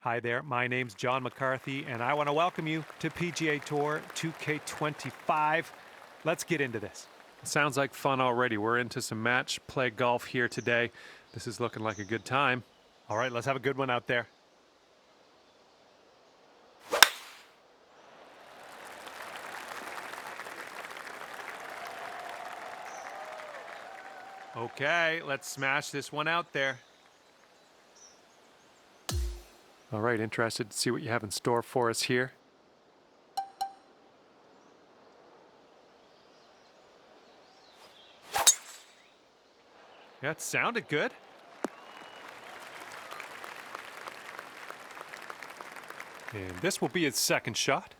Hi there, my name's John McCarthy, and I want to welcome you to PGA Tour 2K25. Let's get into this. Sounds like fun already. We're into some match play golf here today. This is looking like a good time. All right, let's have a good one out there. Okay, let's smash this one out there. All right, interested to see what you have in store for us here. Yeah, it sounded good. And this will be his second shot.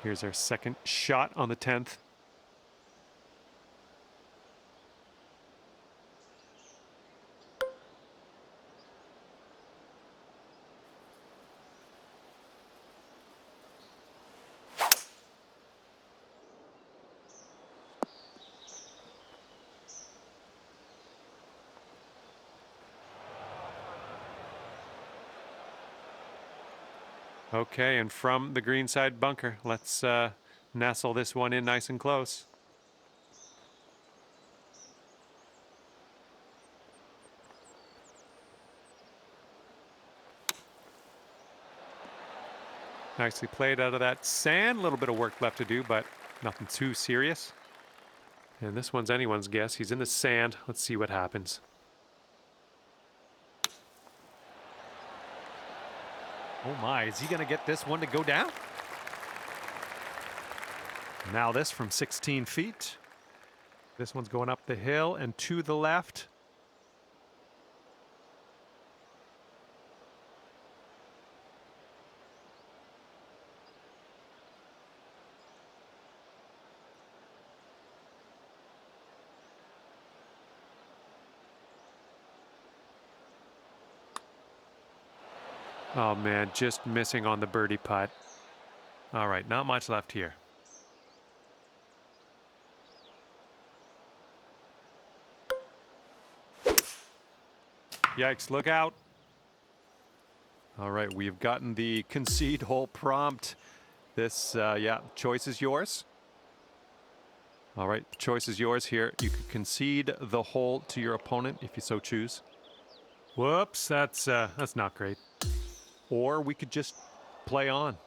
Here's our second shot on the 10th. Okay, and from the greenside bunker, let's nestle this one in nice and close. Nicely played out of that sand. A little bit of work left to do, but nothing too serious. And this one's anyone's guess. He's in the sand. Let's see what happens. Oh my, is he going to get this one to go down? Now this from 16 feet. This one's going up the hill and to the left. Oh man, just missing on the birdie putt. All right, not much left here. Yikes, look out. All right, we've gotten the concede hole prompt. This, yeah, choice is yours. All right, choice is yours here. You could concede the hole to your opponent if you so choose. Whoops, that's not great. Or we could just play on.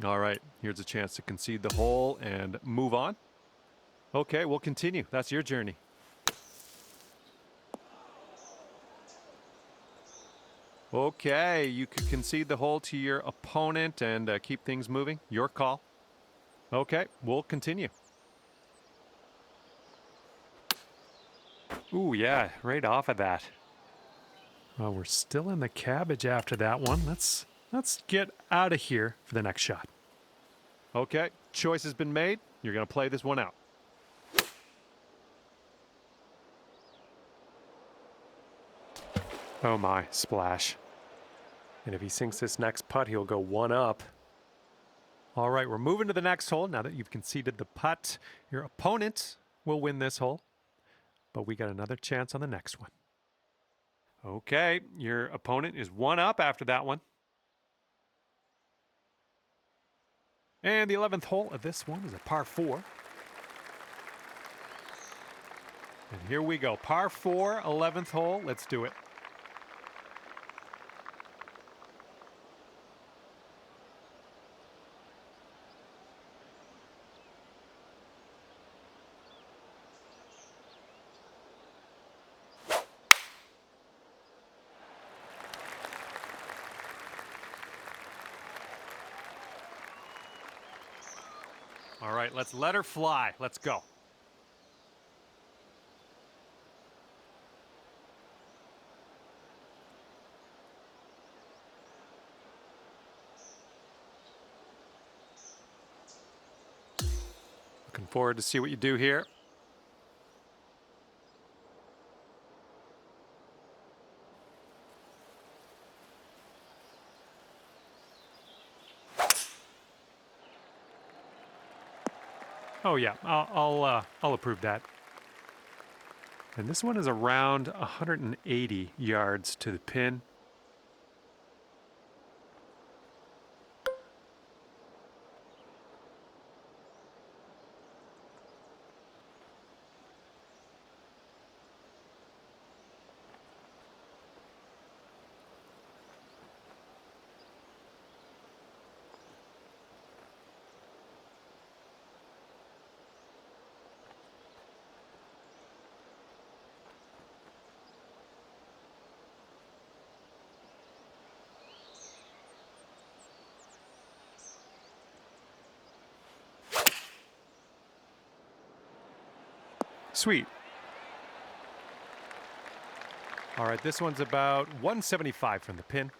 All right, here's a chance to concede the hole and move on. Okay, we'll continue. That's your journey. Okay, you could concede the hole to your opponent and keep things moving. Your call. Okay, we'll continue. Ooh, yeah, right off of that. Well, we're still in the cabbage after that one. Let's get out of here for the next shot. Okay, choice has been made. You're going to play this one out. Oh my, splash. And if he sinks this next putt, he'll go one up. All right, we're moving to the next hole. Now that you've conceded the putt, your opponent will win this hole. But we got another chance on the next one. Okay, your opponent is one up after that one. And the 11th hole of this one is a par 4. And here we go. Par 4, 11th hole. Let's do it. All right, let's let her fly. Let's go. Looking forward to see what you do here. Oh yeah, I'll approve that. And this one is around 180 yards to the pin. Sweet. All right, this one's about 175 from the pin.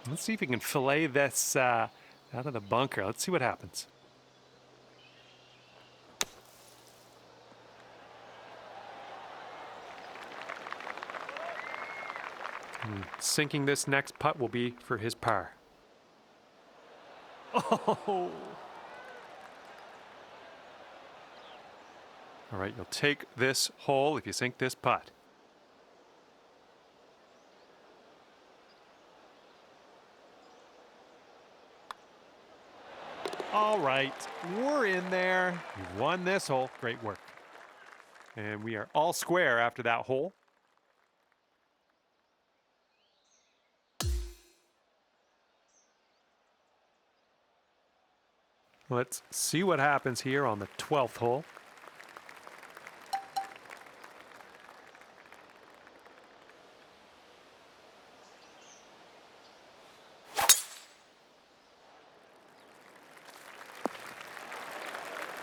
Let's see if we can fillet this out of the bunker. Let's see what happens. Sinking this next putt will be for his par. Oh! All right, you'll take this hole if you sink this putt. All right, we're in there. You've won this hole. Great work. And we are all square after that hole. Let's see what happens here on the 12th hole.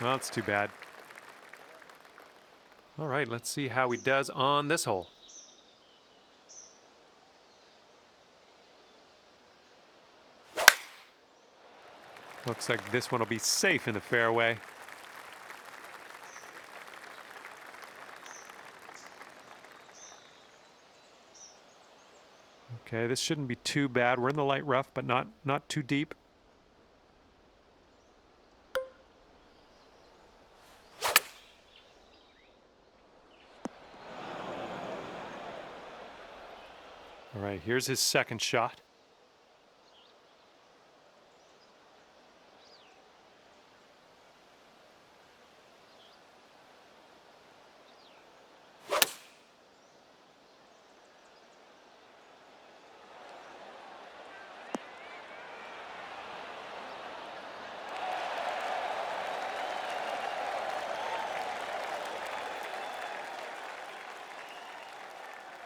Well, that's too bad. All right, let's see how he does on this hole. Looks like this one will be safe in the fairway. Okay, this shouldn't be too bad. We're in the light rough, but not too deep. All right, here's his second shot.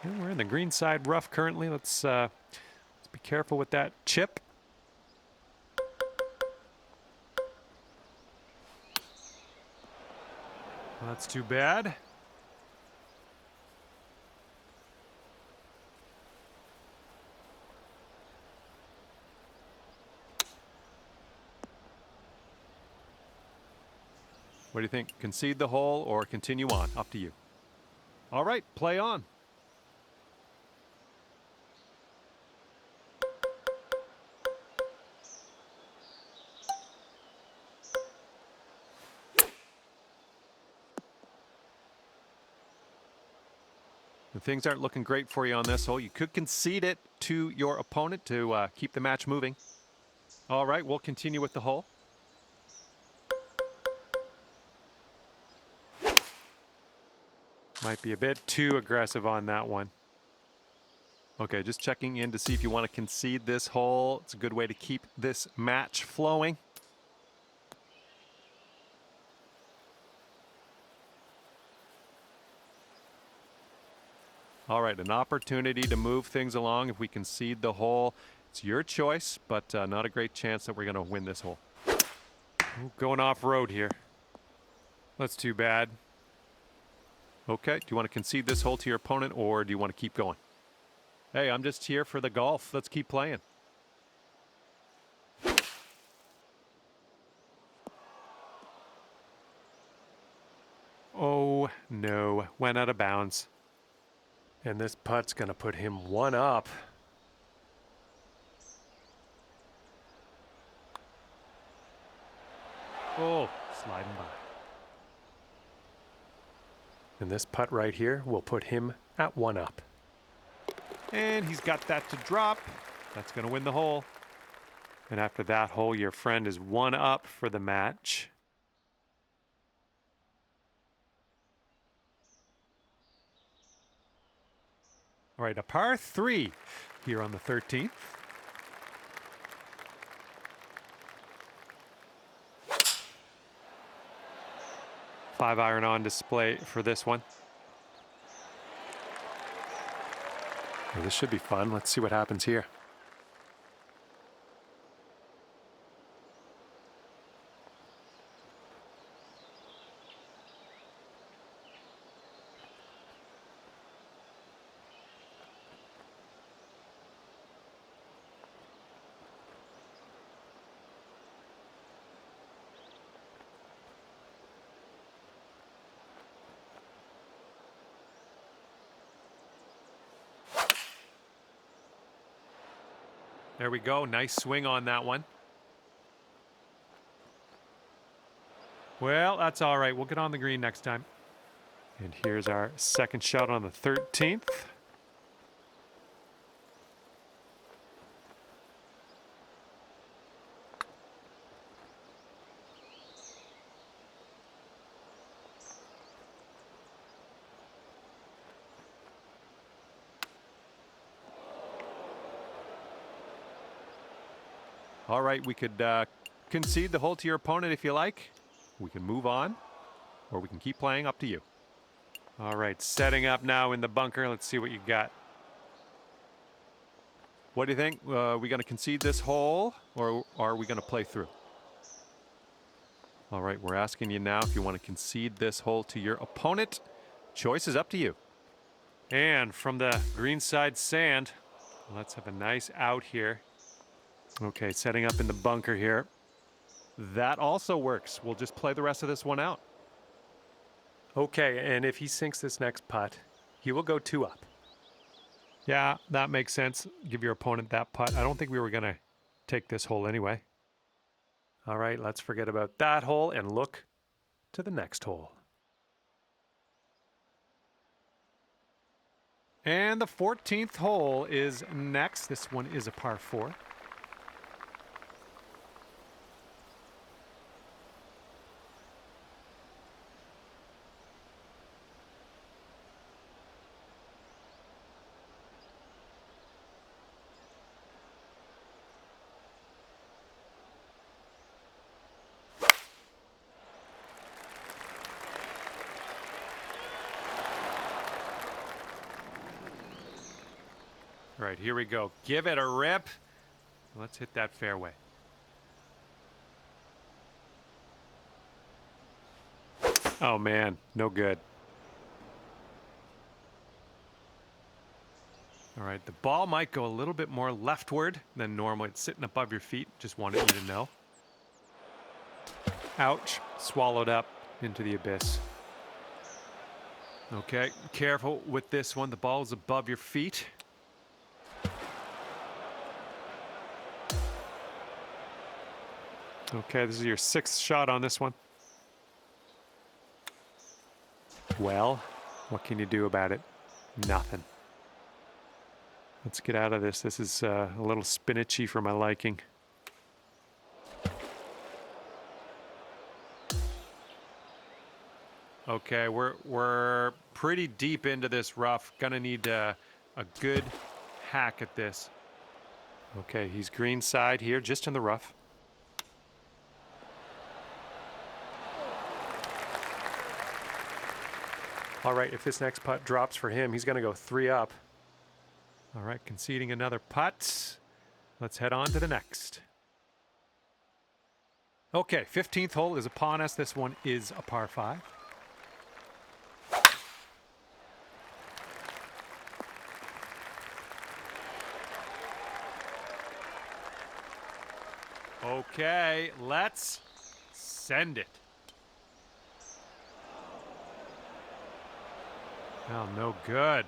And we're in the green side rough currently. Let's be careful with that chip. Well, that's too bad. What do you think? Concede the hole or continue on? Up to you. All right, play on. And things aren't looking great for you on this hole. You could concede it to your opponent to keep the match moving. All right, we'll continue with the hole. Might be a bit too aggressive on that one. Okay, just checking in to see if you want to concede this hole. It's a good way to keep this match flowing. All right, an opportunity to move things along. If we concede the hole, it's your choice, but not a great chance that we're going to win this hole. Ooh, going off-road here. That's too bad. Okay, do you want to concede this hole to your opponent, or do you want to keep going? Hey, I'm just here for the golf. Let's keep playing. Oh, no. Went out of bounds. And this putt's going to put him one up. Oh, sliding by. And this putt right here will put him at one up. And he's got that to drop. That's going to win the hole. And after that hole, your friend is one up for the match. All right, a par 3 here on the 13th. Five iron on display for this one. Well, this should be fun. Let's see what happens here. There we go. Nice swing on that one. Well, that's all right. We'll get on the green next time. And here's our second shot on the 13th. All right, we could concede the hole to your opponent if you like. We can move on, or we can keep playing, up to you. All right, setting up now in the bunker. Let's see what you got. What do you think? We going to concede this hole, or are we going to play through? All right, we're asking you now if you want to concede this hole to your opponent. Choice is up to you. And from the greenside sand, let's have a nice out here. Okay, setting up in the bunker here. That also works. We'll just play the rest of this one out. Okay, and if he sinks this next putt, he will go 2 up. Yeah, that makes sense. Give your opponent that putt. I don't think we were going to take this hole anyway. All right, let's forget about that hole and look to the next hole. And the 14th hole is next. This one is a par 4. All right, here we go. Give it a rip. Let's hit that fairway. Oh, man, no good. All right, the ball might go a little bit more leftward than normal. It's sitting above your feet. Just wanted you to know. Ouch. Swallowed up into the abyss. Okay, careful with this one. The ball is above your feet. Okay, this is your 6th shot on this one. Well, what can you do about it? Nothing. Let's get out of this. This is a little spinachy for my liking. Okay, we're pretty deep into this rough. Gonna need a good hack at this. Okay, he's green side here, just in the rough. All right, if this next putt drops for him, he's gonna go 3 up. All right, conceding another putt. Let's head on to the next. Okay, 15th hole is upon us. This one is a par 5. Okay, let's send it. Oh, no good.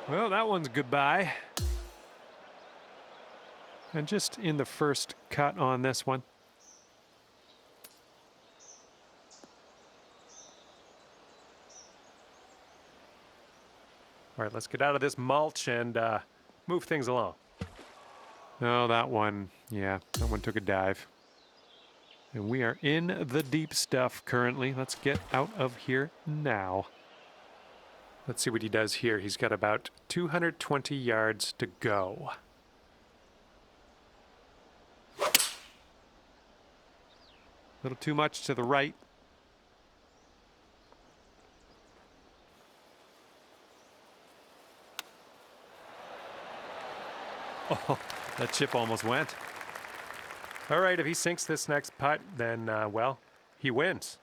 Well, that one's goodbye. And just in the first cut on this one. All right, let's get out of this mulch and move things along. Oh, that one, yeah, that one took a dive. And we are in the deep stuff currently. Let's get out of here now. Let's see what he does here. He's got about 220 yards to go. A little too much to the right. Oh, that chip almost went. All right, if he sinks this next putt, then, well, he wins.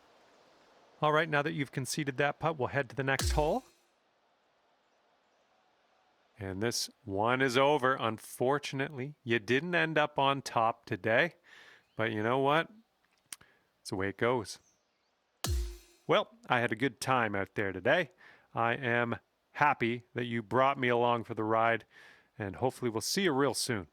All right, now that you've conceded that putt, we'll head to the next hole. And this one is over. Unfortunately, you didn't end up on top today. But you know what? It's the way it goes. Well, I had a good time out there today. I am happy that you brought me along for the ride. And hopefully we'll see you real soon.